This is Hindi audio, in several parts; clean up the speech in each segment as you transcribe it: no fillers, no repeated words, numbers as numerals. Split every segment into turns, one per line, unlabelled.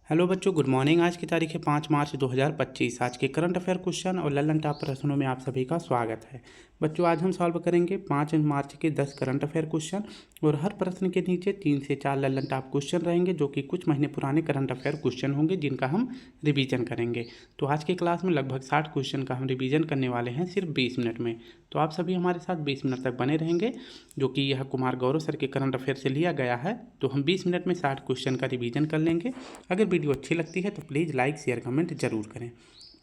हेलो बच्चों, गुड मॉर्निंग। आज की तारीख है 5 मार्च 2025। आज के करंट अफेयर क्वेश्चन और ललन टॉप प्रश्नों में आप सभी का स्वागत है। बच्चों, आज हम सॉल्व करेंगे 5 मार्च के 10 करंट अफेयर क्वेश्चन और हर प्रश्न के नीचे 3 से 4 ललन टॉप क्वेश्चन रहेंगे जो कि कुछ महीने पुराने करंट अफेयर क्वेश्चन होंगे जिनका हम रिवीजन करेंगे। तो आज के क्लास में लगभग 60 क्वेश्चन का हम रिवीजन करने वाले हैं सिर्फ 20 मिनट में। तो आप सभी हमारे साथ 20 मिनट तक बने रहेंगे, जो कि यह कुमार गौरव सर के करंट अफेयर से लिया गया है। तो हम 20 मिनट में 60 क्वेश्चन का रिवीजन कर लेंगे। अगर वीडियो अच्छी लगती है तो प्लीज़ लाइक शेयर कमेंट जरूर करें।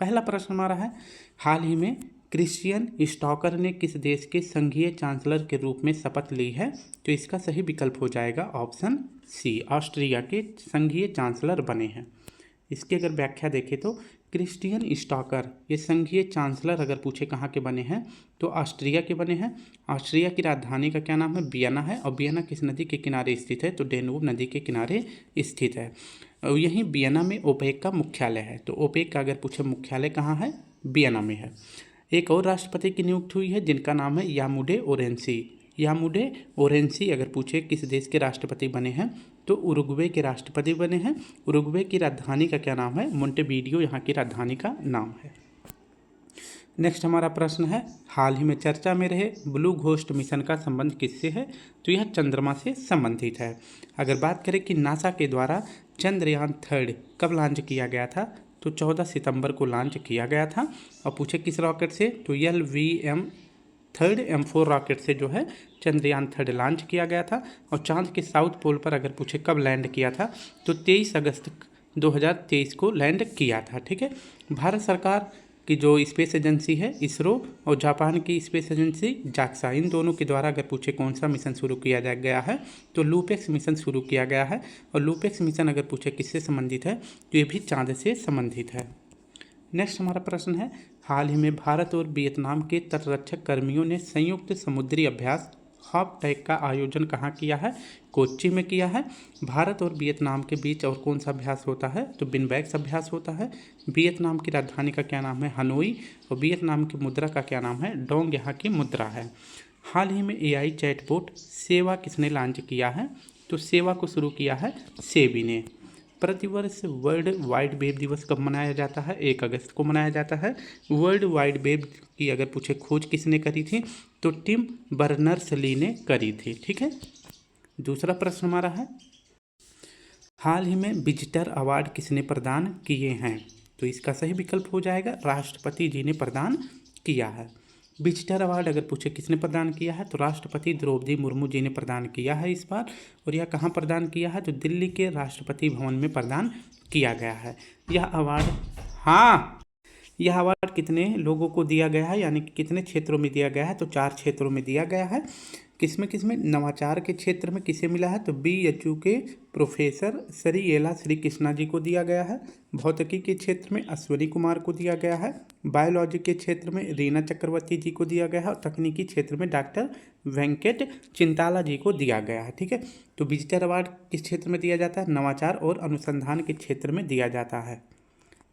पहला प्रश्न हमारा है, हाल ही में क्रिश्चियन स्टॉकर ने किस देश के संघीय चांसलर के रूप में शपथ ली है? तो इसका सही विकल्प हो जाएगा ऑप्शन सी, ऑस्ट्रिया के संघीय चांसलर बने हैं। इसकी अगर व्याख्या देखें तो क्रिश्चियन स्टॉकर ये संघीय चांसलर अगर पूछे कहाँ के बने हैं तो ऑस्ट्रिया के बने हैं। ऑस्ट्रिया की राजधानी का क्या नाम है? वियना है। और वियना किस नदी के किनारे स्थित है? तो डेन्यूब नदी के किनारे स्थित है। और यहीं वियना में ओपेक का मुख्यालय है। तो ओपेक का अगर पूछे मुख्यालय कहाँ है? वियना में है। एक और राष्ट्रपति की नियुक्ति हुई है जिनका नाम है यामुडे ओरेंसी। यामुडे ओरेंसी अगर पूछे किस देश के राष्ट्रपति बने हैं तो उरुग्वे के राष्ट्रपति बने हैं। उरुग्वे की राजधानी का क्या नाम है? मोंटेवीडियो यहाँ की राजधानी का नाम है। नेक्स्ट हमारा प्रश्न है, हाल ही में चर्चा में रहे ब्लू घोस्ट मिशन का संबंध किससे है? तो यह चंद्रमा से संबंधित है। अगर बात करें कि नासा के द्वारा चंद्रयान 3 कब लॉन्च किया गया था तो 14 सितंबर को लॉन्च किया गया था। और पूछे किस रॉकेट से? तो LVM-3 M4 रॉकेट से जो है चंद्रयान 3 लॉन्च किया गया था। और चांद के साउथ पोल पर अगर पूछे कब लैंड किया था तो 23 अगस्त 2023 को लैंड किया था। ठीक है। भारत सरकार की जो स्पेस एजेंसी है इसरो और जापान की स्पेस एजेंसी जाक्सा, इन दोनों के द्वारा अगर पूछे कौन सा मिशन शुरू किया गया है तो लूपेक्स मिशन शुरू किया गया है। और लूपेक्स मिशन अगर पूछे किससे संबंधित है तो ये भी चांद से संबंधित है। नेक्स्ट हमारा प्रश्न है, हाल ही में भारत और वियतनाम के तटरक्षक कर्मियों ने संयुक्त समुद्री अभ्यास हॉप टैग का आयोजन कहाँ किया है? कोच्चि में किया है। भारत और वियतनाम के बीच और कौन सा अभ्यास होता है? तो बिनबैक्स अभ्यास होता है। वियतनाम की राजधानी का क्या नाम है? हनोई। और वियतनाम की मुद्रा का क्या नाम है? डोंग यहाँ की मुद्रा है। हाल ही में AI चैटबॉट सेवा किसने लॉन्च किया है? तो सेवा को शुरू किया है सेबी ने। प्रतिवर्ष वर्ल्ड वाइड वेब दिवस कब मनाया जाता है? 1 अगस्त को मनाया जाता है। वर्ल्ड वाइड वेब की अगर पूछे खोज किसने करी थी तो टिम बर्नर्स-ली ने करी थी। ठीक है। दूसरा प्रश्न हमारा है, हाल ही में विजिटर अवार्ड किसने प्रदान किए हैं? तो इसका सही विकल्प हो जाएगा राष्ट्रपति जी ने प्रदान किया है। विजिटर अवार्ड अगर पूछे किसने प्रदान किया है तो राष्ट्रपति द्रौपदी मुर्मू जी ने प्रदान किया है इस बार। और यह कहाँ प्रदान किया है? तो दिल्ली के राष्ट्रपति भवन में प्रदान किया गया है यह अवार्ड। यह अवार्ड कितने लोगों को दिया गया है, यानी कि कितने क्षेत्रों में दिया गया है? तो 4 क्षेत्रों में दिया गया है। किसमें? नवाचार के क्षेत्र में किसे मिला है? तो BHU के प्रोफेसर श्री येला श्री कृष्णा जी को दिया गया है। भौतिकी के क्षेत्र में अश्वनी कुमार को दिया गया है। बायोलॉजी के क्षेत्र में रीना चक्रवर्ती जी को दिया गया है। और तकनीकी क्षेत्र में डॉक्टर वेंकट चिंताला जी को दिया गया है। ठीक है। तो विजिटर अवार्ड किस क्षेत्र में दिया जाता है? नवाचार और अनुसंधान के क्षेत्र में दिया जाता है।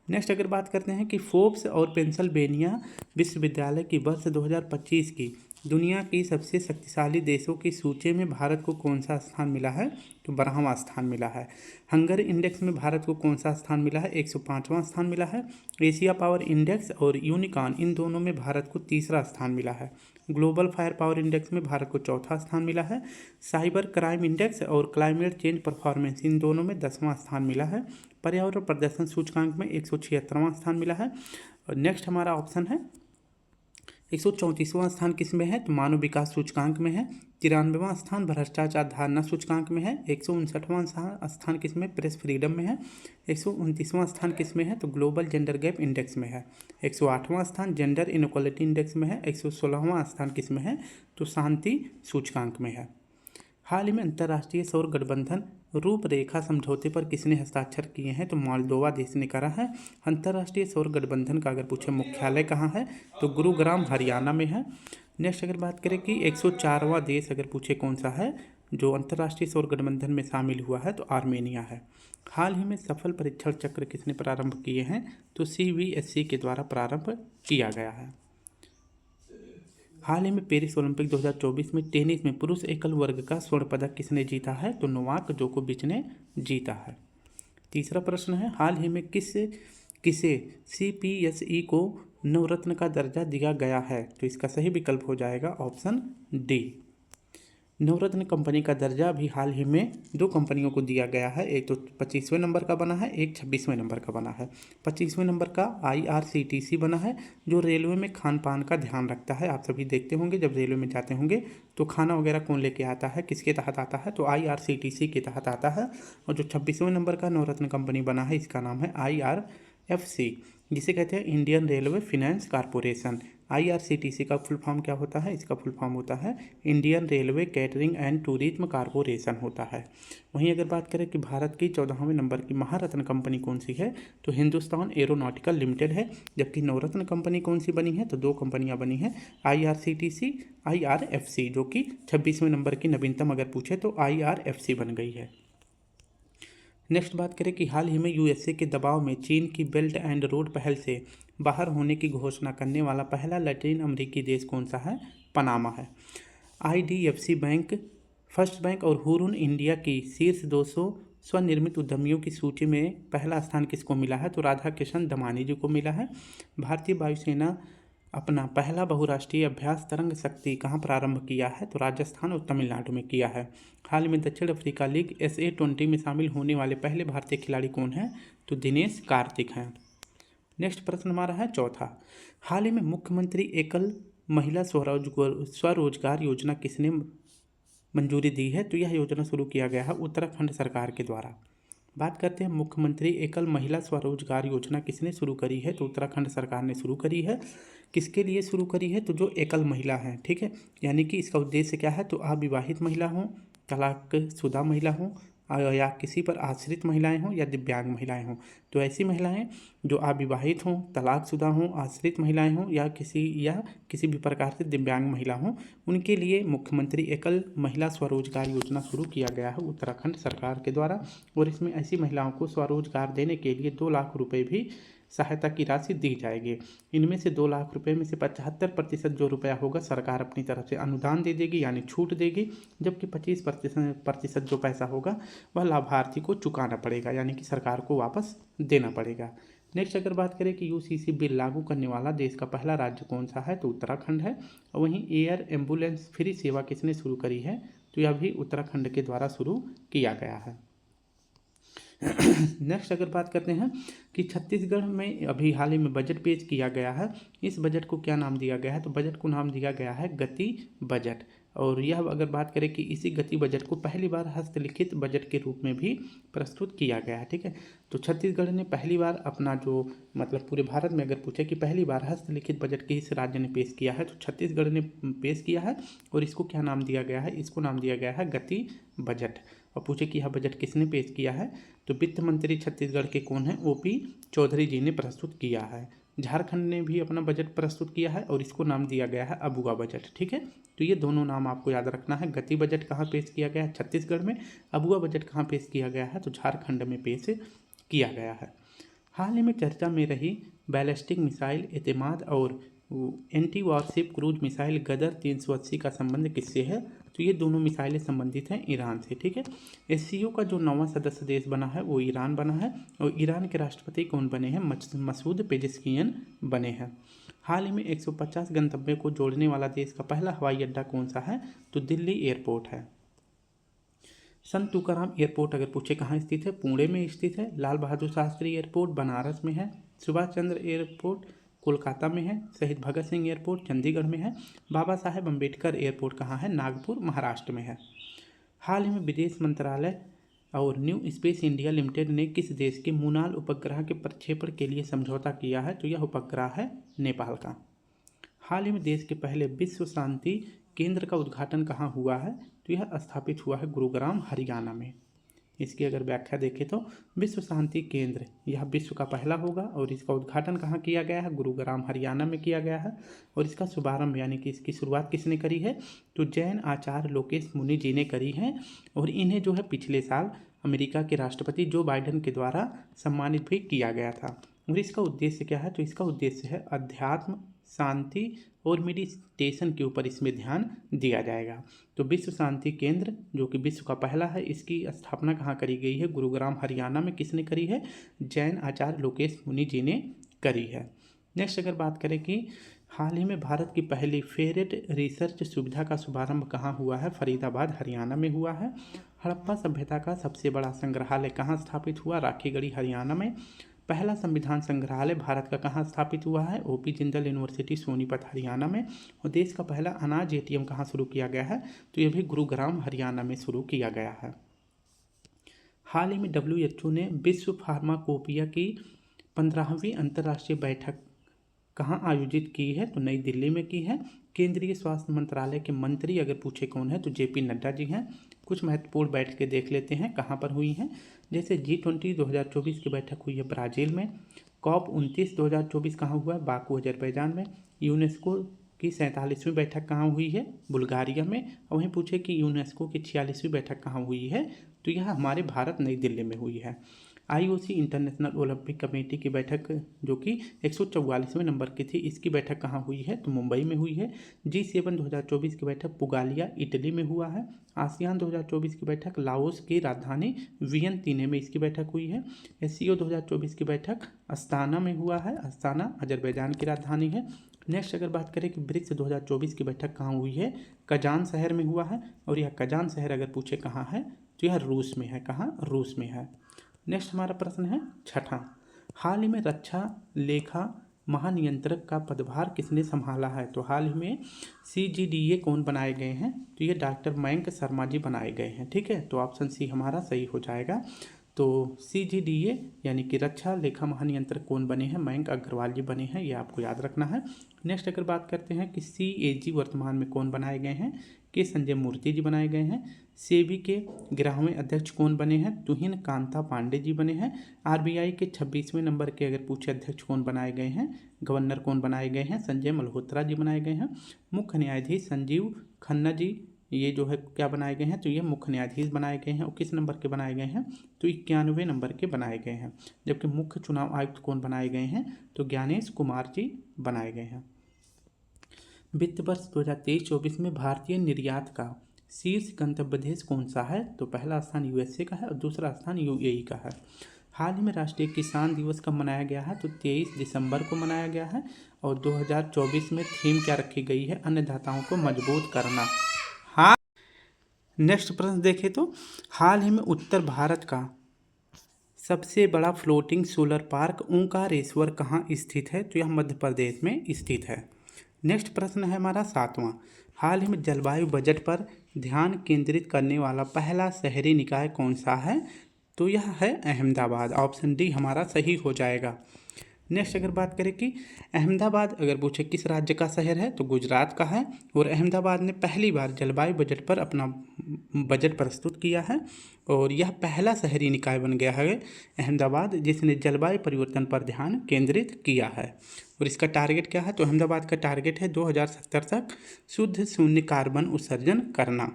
नेक्स्ट अगर बात करते हैं कि फोर्ब्स और पेंसिल्वेनिया विश्वविद्यालय की वर्ष 2025 की दुनिया की सबसे शक्तिशाली देशों की सूची में भारत को कौन सा स्थान मिला है? तो 12वां स्थान मिला है। हंगर इंडेक्स में भारत को कौन सा स्थान मिला है? 105वां स्थान मिला है। एशिया पावर इंडेक्स और यूनिकॉर्न इन दोनों में भारत को 3रा स्थान मिला है। ग्लोबल फायर पावर इंडेक्स में भारत को 4था स्थान मिला है। साइबर क्राइम इंडेक्स और क्लाइमेट चेंज परफॉर्मेंस इन दोनों में 10वां स्थान मिला है। पर्यावरण प्रदर्शन सूचकांक में 176वां स्थान मिला है। और नेक्स्ट हमारा ऑप्शन है 134वां स्थान किस में है? तो मानव विकास सूचकांक में है। 93वां स्थान भ्रष्टाचार धारणा सूचकांक में है। 159वां स्थान किस में? प्रेस फ्रीडम में है। 129वां स्थान किस में है? तो ग्लोबल जेंडर गैप इंडेक्स में है। 108वां स्थान जेंडर इनक्वालिटी इंडेक्स में है। 116वां स्थान किस में है? तो शांति सूचकांक में है। हाल ही में अंतर्राष्ट्रीय सौर गठबंधन रूपरेखा समझौते पर किसने हस्ताक्षर किए हैं? तो मोल्दोवा देश ने करा है। अंतर्राष्ट्रीय सौर गठबंधन का अगर पूछे मुख्यालय कहाँ है? तो गुरुग्राम हरियाणा में है। नेक्स्ट अगर बात करें कि 104वां देश अगर पूछे कौन सा है जो अंतर्राष्ट्रीय सौर गठबंधन में शामिल हुआ है तो आर्मेनिया है। हाल ही में सफल परीक्षण चक्र किसने प्रारंभ किए हैं? तो CBSE के द्वारा प्रारंभ किया गया है। हाल ही में पेरिस ओलंपिक 2024 में टेनिस में पुरुष एकल वर्ग का स्वर्ण पदक किसने जीता है? तो नोवाक जोकोविच ने जीता है। तीसरा प्रश्न है, हाल ही में किसे CPSE को नवरत्न का दर्जा दिया गया है? तो इसका सही विकल्प हो जाएगा ऑप्शन डी। नवरत्न कंपनी का दर्जा अभी हाल ही में 2 कंपनियों को दिया गया है। एक तो 25वें नंबर का बना है, एक 26वें नंबर का बना है। 25वें नंबर का IRCTC बना है, जो रेलवे में खान पान का ध्यान रखता है। आप सभी देखते होंगे जब रेलवे में जाते होंगे तो खाना वगैरह कौन लेके आता है, किसके तहत आता है? तो IRCTC के तहत आता है। और जो 26वें नंबर का नवरत्न कंपनी बना है, इसका नाम है IRFC, जिसे कहते हैं Indian railway finance corporation. IRCTC का फुल फॉर्म क्या होता है? इसका फुल फॉर्म होता है Indian railway catering and tourism corporation होता है। वहीं अगर बात करें कि भारत की 14वें नंबर की महारत्न कंपनी कौन सी है, तो हिंदुस्तान एरोनॉटिकल लिमिटेड है। जबकि नवरत्न कंपनी कौन सी बनी है, तो 2 कंपनियां बनी हैं, IRCTC, IRFC, जो कि 26वें नंबर की नवीनतम अगर पूछे तो IRFC बन गई है। नेक्स्ट बात करें कि हाल ही में USA के दबाव में चीन की बेल्ट एंड रोड पहल से बाहर होने की घोषणा करने वाला पहला लैटिन अमेरिकी देश कौन सा है? पनामा है। IDFC बैंक, फर्स्ट बैंक और हुरून इंडिया की शीर्ष 200 स्वनिर्मित उद्यमियों की सूची में पहला स्थान किसको मिला है? तो राधा किशन दमानी जी को मिला है। भारतीय वायुसेना अपना पहला बहुराष्ट्रीय अभ्यास तरंग शक्ति कहाँ प्रारंभ किया है? तो राजस्थान और तमिलनाडु में किया है। हाल में दक्षिण अफ्रीका लीग SA20 में शामिल होने वाले पहले भारतीय खिलाड़ी कौन हैं? तो दिनेश कार्तिक हैं। नेक्स्ट प्रश्न हमारा है चौथा, हाल ही में मुख्यमंत्री एकल महिला स्वरोजगार योजना किसने मंजूरी दी है? तो यह योजना शुरू किया गया है उत्तराखंड सरकार के द्वारा। बात करते हैं मुख्यमंत्री एकल महिला स्वरोजगार योजना किसने शुरू करी है? तो उत्तराखंड सरकार ने शुरू करी है। किसके लिए शुरू करी है? तो जो एकल महिला हैं, ठीक है, यानी कि इसका उद्देश्य क्या है? तो अविवाहित महिला हों, तलाकशुदा महिला हों, या किसी पर आश्रित महिलाएं हों, या दिव्यांग महिलाएं हों। तो ऐसी महिलाएं जो अविवाहित हों, तलाकशुदा हों, आश्रित महिलाएं हों, या किसी भी प्रकार से दिव्यांग महिला हों, उनके लिए मुख्यमंत्री एकल महिला स्वरोजगार योजना शुरू किया गया है उत्तराखंड सरकार के द्वारा। और इसमें ऐसी महिलाओं को स्वरोजगार देने के लिए 2 लाख रुपये भी सहायता की राशि दी जाएगी। इनमें से 2 लाख रुपए में से 75% जो रुपया होगा सरकार अपनी तरफ से अनुदान दे देगी, यानी छूट देगी। जबकि 25% जो पैसा होगा वह लाभार्थी को चुकाना पड़ेगा, यानी कि सरकार को वापस देना पड़ेगा। नेक्स्ट अगर बात करें कि UCC बिल लागू करने वाला देश का पहला राज्य कौन सा है? तो उत्तराखंड है। और वहीं एयर एम्बुलेंस फ्री सेवा किसने शुरू करी है? तो यह भी उत्तराखंड के द्वारा शुरू किया गया है। नेक्स्ट अगर बात करते हैं कि छत्तीसगढ़ में अभी हाल ही में बजट पेश किया गया है, इस बजट को क्या नाम दिया गया है? तो बजट को नाम दिया गया है गति बजट। और यह अगर बात करें कि इसी गति बजट को पहली बार हस्तलिखित बजट के रूप में भी प्रस्तुत किया गया है, ठीक है। तो छत्तीसगढ़ ने पहली बार अपना जो मतलब पूरे भारत में अगर पूछे कि पहली बार हस्तलिखित बजट किस राज्य ने पेश किया है, तो छत्तीसगढ़ ने पेश किया है। और इसको क्या नाम दिया गया है? इसको नाम दिया गया है गति बजट। और पूछे कि यह बजट किसने पेश किया है, तो वित्त मंत्री छत्तीसगढ़ के कौन है? OP चौधरी जी ने प्रस्तुत किया है। झारखंड ने भी अपना बजट प्रस्तुत किया है और इसको नाम दिया गया है अबुआ बजट, ठीक है। तो ये दोनों नाम आपको याद रखना है। गति बजट कहाँ पेश किया गया है? छत्तीसगढ़ में। अबुआ बजट कहाँ पेश किया गया है? तो झारखंड में पेश किया गया है। हाल ही में चर्चा में रही बैलिस्टिक मिसाइल एतमाद और एंटी वॉरशिप क्रूज मिसाइल गदर 380 का संबंध किससे है? तो ये दोनों मिसाइलें संबंधित हैं ईरान से, ठीक है। SCO का जो 9वां सदस्य देश बना है वो ईरान बना है। और ईरान के राष्ट्रपति कौन बने हैं? मसूद पेजेस्कियन बने हैं। हाल ही में 150 गंतव्यों को जोड़ने वाला देश का पहला हवाई अड्डा कौन सा है? तो दिल्ली एयरपोर्ट है। संत तुकाराम एयरपोर्ट अगर पूछे कहाँ स्थित है? पुणे में स्थित है। लाल बहादुर शास्त्री एयरपोर्ट बनारस में है। सुभाष चंद्र एयरपोर्ट कोलकाता में है। शहीद भगत सिंह एयरपोर्ट चंडीगढ़ में है। बाबा साहेब अम्बेडकर एयरपोर्ट कहाँ है? नागपुर महाराष्ट्र में है। हाल ही में विदेश मंत्रालय और न्यू स्पेस इंडिया लिमिटेड ने किस देश के मूनाल उपग्रह के प्रक्षेपण के लिए समझौता किया है? तो यह उपग्रह है नेपाल का। हाल ही में देश के पहले विश्व शांति केंद्र का उद्घाटन कहाँ हुआ है? तो यह स्थापित हुआ है गुरुग्राम हरियाणा में। इसकी अगर व्याख्या देखें तो विश्व शांति केंद्र यह विश्व का पहला होगा और इसका उद्घाटन कहाँ किया गया है? गुरुग्राम हरियाणा में किया गया है। और इसका शुभारंभ यानी कि इसकी शुरुआत किसने करी है? तो जैन आचार्य लोकेश मुनि जी ने करी है। और इन्हें जो है पिछले साल अमेरिका के राष्ट्रपति जो बाइडेन के द्वारा सम्मानित भी किया गया था। और इसका उद्देश्य क्या है? तो इसका उद्देश्य है अध्यात्म, शांति और मेडिटेशन के ऊपर इसमें ध्यान दिया जाएगा। तो विश्व शांति केंद्र जो कि विश्व का पहला है, इसकी स्थापना कहाँ करी गई है? गुरुग्राम हरियाणा में। किसने करी है? जैन आचार्य लोकेश मुनि जी ने करी है। नेक्स्ट अगर बात करें कि हाल ही में भारत की पहली फेरेट रिसर्च सुविधा का शुभारंभ कहाँ हुआ है? फरीदाबाद हरियाणा में हुआ है। हड़प्पा सभ्यता का सबसे बड़ा संग्रहालय कहाँ स्थापित हुआ? राखीगढ़ी हरियाणा में। पहला संविधान संग्रहालय भारत का कहाँ स्थापित हुआ है? ओपी जिंदल यूनिवर्सिटी सोनीपत हरियाणा में। और देश का पहला अनाज एटीएम कहाँ शुरू किया गया है? तो यह भी गुरुग्राम हरियाणा में शुरू किया गया है। हाल ही में WHO ने विश्व फार्माकोपिया की 15वीं अंतर्राष्ट्रीय बैठक कहाँ आयोजित की है? तो नई दिल्ली में की है। केंद्रीय स्वास्थ्य मंत्रालय के मंत्री अगर पूछे कौन है? तो JP नड्डा जी हैं। कुछ महत्वपूर्ण बैठकें देख लेते हैं कहाँ पर हुई हैं। जैसे G20 2024 की बैठक हुई है ब्राज़ील में। COP 29 2024 कहाँ हुआ है? बाकू अजरबैजान में। यूनेस्को की 47वीं बैठक कहाँ हुई है? बुल्गारिया में। और वहीं पूछे कि यूनेस्को की 46वीं बैठक कहाँ हुई है? तो यह हमारे भारत नई दिल्ली में हुई है। IOC इंटरनेशनल ओलंपिक कमेटी की बैठक जो कि 144वें नंबर की थी, इसकी बैठक कहाँ हुई है? तो मुंबई में हुई है। G7 2024 की बैठक पुगालिया इटली में हुआ है। आसियान 2024 की बैठक लाओस की राजधानी वियंतिने में इसकी बैठक हुई है। SCO 2024 की बैठक अस्ताना में हुआ है। अस्ताना अजरबैजान की राजधानी है। नेक्स्ट अगर बात करें कि ब्रिक्स 2024 की बैठक कहाँ हुई है? कजान शहर में हुआ है। और यह कजान शहर अगर पूछे कहाँ है? तो यह रूस में है। कहाँ? रूस में है। नेक्स्ट हमारा प्रश्न है छठा, हाल ही में रक्षा लेखा महानियंत्रक का पदभार किसने संभाला है? तो हाल ही में CGDA कौन बनाए गए हैं? तो ये डॉक्टर मयंक शर्मा जी बनाए गए हैं। ठीक है, तो ऑप्शन सी हमारा सही हो जाएगा। तो CGDA यानी कि रक्षा लेखा महानियंत्रक कौन बने हैं? मयंक अग्रवाल जी बने हैं, ये आपको याद रखना है। नेक्स्ट अगर बात करते हैं कि CAG वर्तमान में कौन बनाए गए हैं? के संजय मूर्ति जी बनाए गए हैं। सेबी के 11वें अध्यक्ष कौन बने हैं? तुहिन कांता पांडे जी बने हैं। RBI के 26वें नंबर के अगर पूछे अध्यक्ष कौन बनाए गए हैं? गवर्नर कौन बनाए गए हैं? संजय मल्होत्रा जी बनाए गए हैं। मुख्य न्यायाधीश संजीव खन्ना जी ये जो है क्या बनाए गए हैं? तो ये मुख्य न्यायाधीश बनाए गए हैं। और किस नंबर के बनाए गए हैं? तो 91वें नंबर के बनाए गए हैं। जबकि मुख्य चुनाव आयुक्त कौन बनाए गए हैं? तो ज्ञानेश कुमार जी बनाए गए हैं। वित्त वर्ष 2023-24 में भारतीय निर्यात का शीर्ष गंतव्य देश कौन सा है? तो पहला स्थान USA का है और दूसरा स्थान UAE का है। हाल ही में राष्ट्रीय किसान दिवस कब मनाया गया है? तो 23 दिसंबर को मनाया गया है। और 2024 में थीम क्या रखी गई है? अन्नदाताओं को मजबूत करना। हाँ, नेक्स्ट प्रश्न देखें तो हाल ही में उत्तर भारत का सबसे बड़ा फ्लोटिंग सोलर पार्क ओंकारेश्वर कहाँ स्थित है? तो यह मध्य प्रदेश में स्थित है। नेक्स्ट प्रश्न है हमारा 7वां, हाल ही में जलवायु बजट पर ध्यान केंद्रित करने वाला पहला शहरी निकाय कौन सा है? तो यह है अहमदाबाद। ऑप्शन डी हमारा सही हो जाएगा। नेक्स्ट अगर बात करें कि अहमदाबाद अगर पूछे किस राज्य का शहर है? तो गुजरात का है। और अहमदाबाद ने पहली बार जलवायु बजट पर अपना बजट प्रस्तुत किया है और यह पहला शहरी निकाय बन गया है अहमदाबाद जिसने जलवायु परिवर्तन पर ध्यान केंद्रित किया है। और इसका टारगेट क्या है? तो अहमदाबाद का टारगेट है 2070 तक शुद्ध शून्य कार्बन उत्सर्जन करना।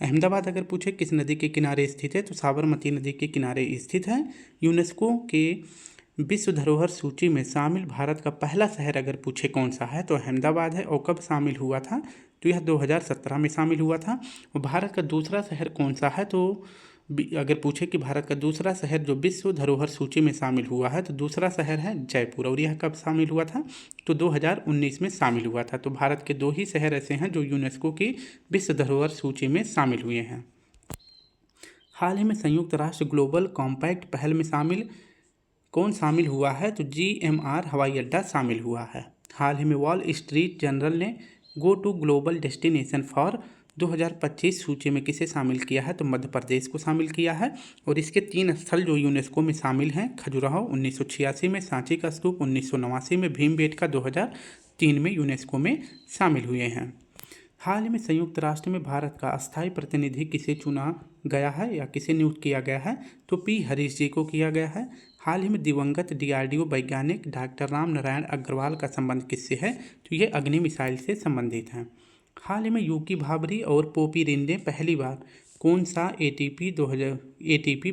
अहमदाबाद अगर पूछे किस नदी के किनारे स्थित है? तो साबरमती नदी के किनारे स्थित है। यूनेस्को के विश्व धरोहर सूची में शामिल भारत का पहला शहर अगर पूछे कौन सा है? तो अहमदाबाद है। और कब शामिल हुआ था? तो यह 2017 में शामिल हुआ था। और भारत का दूसरा शहर कौन सा है? तो अगर पूछे कि भारत का दूसरा शहर जो विश्व धरोहर सूची में शामिल हुआ है तो दूसरा शहर है जयपुर। और यह कब शामिल हुआ था? तो 2019 में शामिल हुआ था। तो भारत के 2 ही शहर ऐसे हैं जो यूनेस्को की विश्व धरोहर सूची में शामिल हुए हैं। हाल ही में संयुक्त राष्ट्र ग्लोबल कॉम्पैक्ट पहल में कौन शामिल हुआ है? तो GMR हवाई अड्डा शामिल हुआ है। हाल ही में वॉल स्ट्रीट जर्नल ने go to global destination for 2025 सूची में किसे शामिल किया है? तो मध्य प्रदेश को शामिल किया है। और इसके 3 स्थल जो यूनेस्को में शामिल हैं, खजुराहो 1986 में, सांची का स्तूप 1989 में, भीमबेटका 2003 में यूनेस्को में शामिल हुए हैं। हाल ही में संयुक्त राष्ट्र में भारत का अस्थायी प्रतिनिधि किसे चुना गया है या किसे नियुक्त किया गया है? तो P हरीश जी को किया गया है। हाल ही में दिवंगत DRDO वैज्ञानिक डॉक्टर राम नारायण अग्रवाल का संबंध किससे है? तो ये अग्नि मिसाइल से संबंधित हैं। हाल ही में यूकी भाभरी और पोपी रिन ने पहली बार कौन सा ATP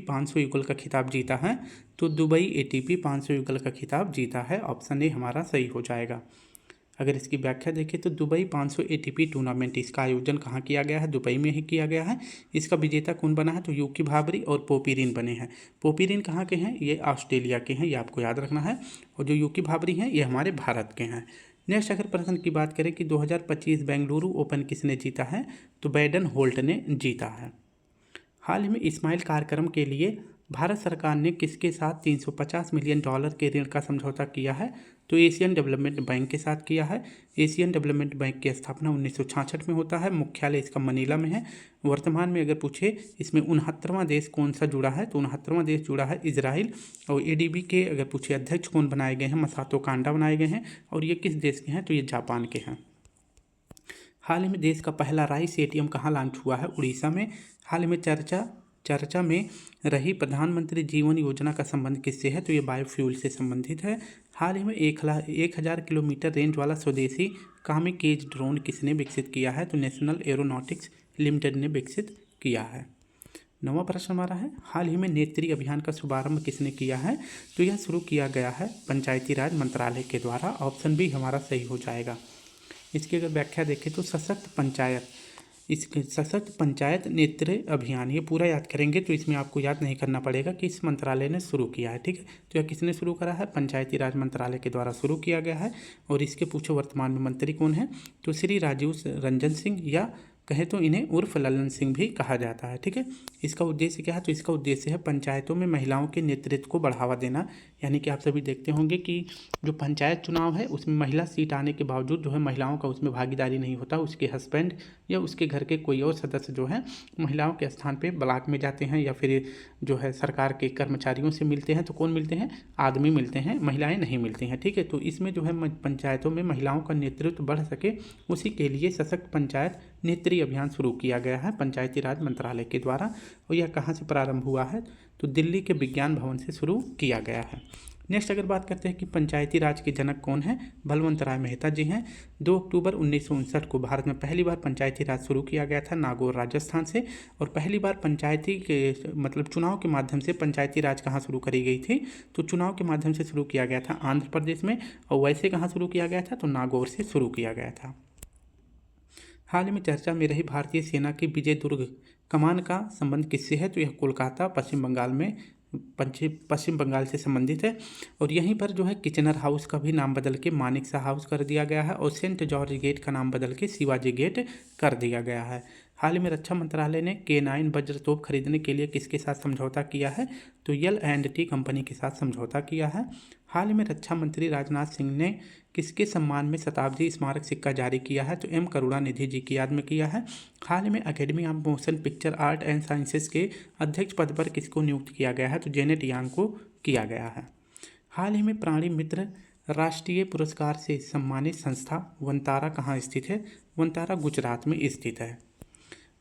500 युगल का खिताब जीता है? तो दुबई ATP 500 युगल का खिताब जीता है। ऑप्शन ए हमारा सही हो जाएगा। अगर इसकी व्याख्या देखें तो दुबई 500 ATP टूर्नामेंट, इसका आयोजन कहाँ किया गया है? दुबई में ही किया गया है। इसका विजेता कौन बना है? तो यूकी भाबरी और पोपीरिन बने हैं। पोपीरिन कहाँ के हैं? ये ऑस्ट्रेलिया के हैं, ये आपको याद रखना है। और जो यूकी भाबरी हैं ये हमारे भारत के हैं। नेक्स्ट अगर प्रश्न की बात करें कि 2025 बेंगलुरु ओपन किसने जीता है? तो बैडन होल्ट ने जीता है। हाल ही में इस्माइल कार्यक्रम के लिए भारत सरकार ने किसके साथ $350 मिलियन के ऋण का समझौता किया है? तो एशियन डेवलपमेंट बैंक के साथ किया है। एशियन डेवलपमेंट बैंक की स्थापना 1966 में होता है। मुख्यालय इसका मनीला में है। वर्तमान में अगर पूछे इसमें 69वां देश कौन सा जुड़ा है? तो 69वां देश जुड़ा है इजराइल। और ADB के अगर पूछे अध्यक्ष कौन बनाए गए हैं? मसातो कांडा बनाए गए हैं। और ये किस देश के हैं? तो ये जापान के हैं। हाल ही में देश का पहला राइस ATM कहाँ लॉन्च हुआ है? उड़ीसा में। हाल ही में चर्चा में रही प्रधानमंत्री जीवन योजना का संबंध किससे है? तो ये बायोफ्यूल से संबंधित है। हाल ही में 1000 किलोमीटर रेंज वाला स्वदेशी कामिकेज ड्रोन किसने विकसित किया है? तो नेशनल एरोनॉटिक्स लिमिटेड ने विकसित किया है। 9वां प्रश्न हमारा है, हाल ही में नेत्री अभियान का शुभारंभ किसने किया है? तो यह शुरू किया गया है पंचायती राज मंत्रालय के द्वारा। ऑप्शन बी हमारा सही हो जाएगा। इसकी अगर व्याख्या देखें तो सशक्त पंचायत नेतृत्व अभियान, ये पूरा याद करेंगे तो इसमें आपको याद नहीं करना पड़ेगा कि इस मंत्रालय ने शुरू किया है। ठीक है, तो यह किसने शुरू करा है? पंचायती राज मंत्रालय के द्वारा शुरू किया गया है। और इसके पूछो वर्तमान में मंत्री कौन है? तो श्री राजीव रंजन सिंह, या कहे तो इन्हें उर्फ लल्लन सिंह भी कहा जाता है। ठीक है, इसका उद्देश्य क्या है? तो इसका उद्देश्य है पंचायतों में महिलाओं के नेतृत्व को बढ़ावा देना। यानी कि आप सभी देखते होंगे कि जो पंचायत चुनाव है उसमें महिला सीट आने के बावजूद जो है महिलाओं का उसमें भागीदारी नहीं होता। उसके हस्बैंड या उसके घर के कोई और सदस्य जो है महिलाओं के स्थान पे ब्लॉक में जाते हैं या फिर जो है सरकार के कर्मचारियों से मिलते हैं। तो कौन मिलते हैं? आदमी मिलते हैं, महिलाएं नहीं मिलती हैं। ठीक है, तो इसमें जो है पंचायतों में महिलाओं का नेतृत्व बढ़ सके, उसी के लिए सशक्त पंचायत नेत्री अभियान शुरू किया गया है पंचायती राज मंत्रालय के द्वारा। और यह कहाँ से प्रारंभ हुआ है? तो दिल्ली के विज्ञान भवन से शुरू किया गया है। नेक्स्ट अगर बात करते हैं कि पंचायती राज के जनक कौन है? बलवंत राय मेहता जी हैं। 2 अक्टूबर 1959 को भारत में पहली बार पंचायती राज शुरू किया गया था नागौर राजस्थान से। और पहली बार पंचायती के मतलब चुनाव के माध्यम से पंचायती राज कहाँ शुरू करी गई थी? तो चुनाव के माध्यम से शुरू किया गया था आंध्र प्रदेश में। और वैसे कहाँ शुरू किया गया था? तो नागौर से शुरू किया गया था। हाल ही में चर्चा में रही भारतीय सेना की विजय दुर्ग कमान का संबंध किससे है? तो यह कोलकाता पश्चिम बंगाल से संबंधित है। और यहीं पर जो है किचनर हाउस का भी नाम बदल के मानिक शाह हाउस कर दिया गया है। और सेंट जॉर्ज गेट का नाम बदल के शिवाजी गेट कर दिया गया है। हाल ही में रक्षा मंत्रालय ने K9 वज्र तोप खरीदने के लिए किसके साथ समझौता किया है? तो L&T कंपनी के साथ समझौता किया है। हाल ही में रक्षा मंत्री राजनाथ सिंह ने किसके सम्मान में शताब्दी स्मारक सिक्का जारी किया है? तो M करुणानिधि जी की याद में किया है। हाल ही में academy of motion picture art and sciences के अध्यक्ष पद पर किसको नियुक्त किया गया है? तो जेनेट यांग को किया गया है। हाल ही में प्राणी मित्र राष्ट्रीय पुरस्कार से सम्मानित संस्था वनतारा कहाँ स्थित है? वनतारा गुजरात में स्थित है।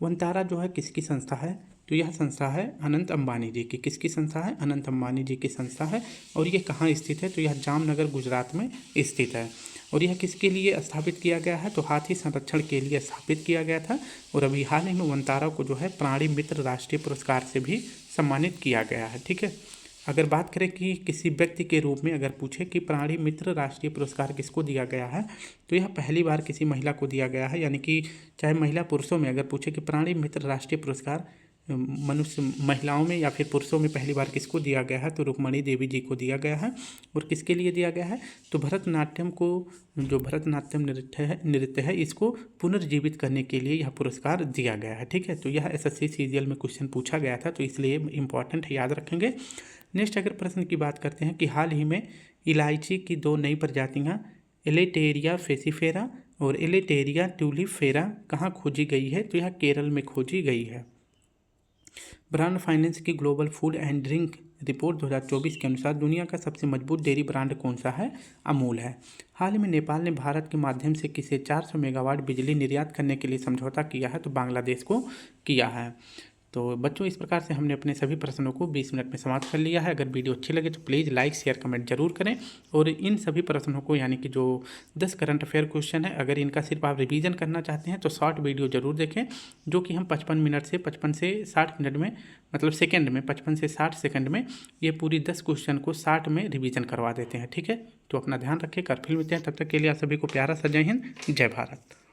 वनतारा जो है किसकी संस्था है? तो यह संस्था है अनंत अंबानी जी की। किसकी संस्था है? अनंत अंबानी जी की संस्था है। और यह कहाँ स्थित है? तो यह जामनगर गुजरात में स्थित है। और यह किसके लिए स्थापित किया गया है? तो हाथी संरक्षण के लिए स्थापित किया गया था। और अभी हाल ही में वनतारा को जो है प्राणी मित्र राष्ट्रीय पुरस्कार से भी सम्मानित किया गया है। ठीक है, अगर बात करें कि किसी व्यक्ति के रूप में अगर पूछे कि प्राणी मित्र राष्ट्रीय पुरस्कार किसको दिया गया है, तो यह पहली बार किसी महिला को दिया गया है। यानी कि चाहे महिला पुरुषों में अगर पूछे कि प्राणी मित्र राष्ट्रीय पुरस्कार मनुष्य महिलाओं में या फिर पुरुषों में पहली बार किसको दिया गया है? तो रुक्मणी देवी जी को दिया गया है। और किसके लिए दिया गया है? तो भरतनाट्यम को, जो भरतनाट्यम नृत्य है इसको पुनर्जीवित करने के लिए यह पुरस्कार दिया गया है। ठीक है, तो यह SSC CGL में क्वेश्चन पूछा गया था, तो इसलिए इंपॉर्टेंट है, याद रखेंगे। नेक्स्ट अगर प्रश्न की बात करते हैं कि हाल ही में इलायची की 2 नई प्रजातियाँ एलेटेरिया फेसिफेरा और एलेटेरिया ट्यूलिफेरा कहाँ खोजी गई है? तो यह केरल में खोजी गई है। ब्रांड फाइनेंस की global food and drink report 2024 के अनुसार दुनिया का सबसे मजबूत डेयरी ब्रांड कौन सा है? अमूल है। हाल ही में नेपाल ने भारत के माध्यम से किसे 400 मेगावाट बिजली निर्यात करने के लिए समझौता किया है? तो बांग्लादेश को किया है। तो बच्चों इस प्रकार से हमने अपने सभी प्रश्नों को 20 मिनट में समाप्त कर लिया है। अगर वीडियो अच्छी लगे तो प्लीज़ लाइक शेयर कमेंट जरूर करें। और इन सभी प्रश्नों को यानी कि जो 10 करंट अफेयर क्वेश्चन है, अगर इनका सिर्फ आप रिवीजन करना चाहते हैं तो शॉर्ट वीडियो जरूर देखें, जो कि हम 55 से 60 मिनट में, मतलब सेकंड में 55 से 60 सेकंड में ये पूरी 10 क्वेश्चन को 60 में रिवीजन करवा देते हैं। ठीक है, तो अपना ध्यान रखें, कर फिर मिलते हैं। तब तक के लिए आप सभी को प्यारा सा जय हिंद, जय भारत।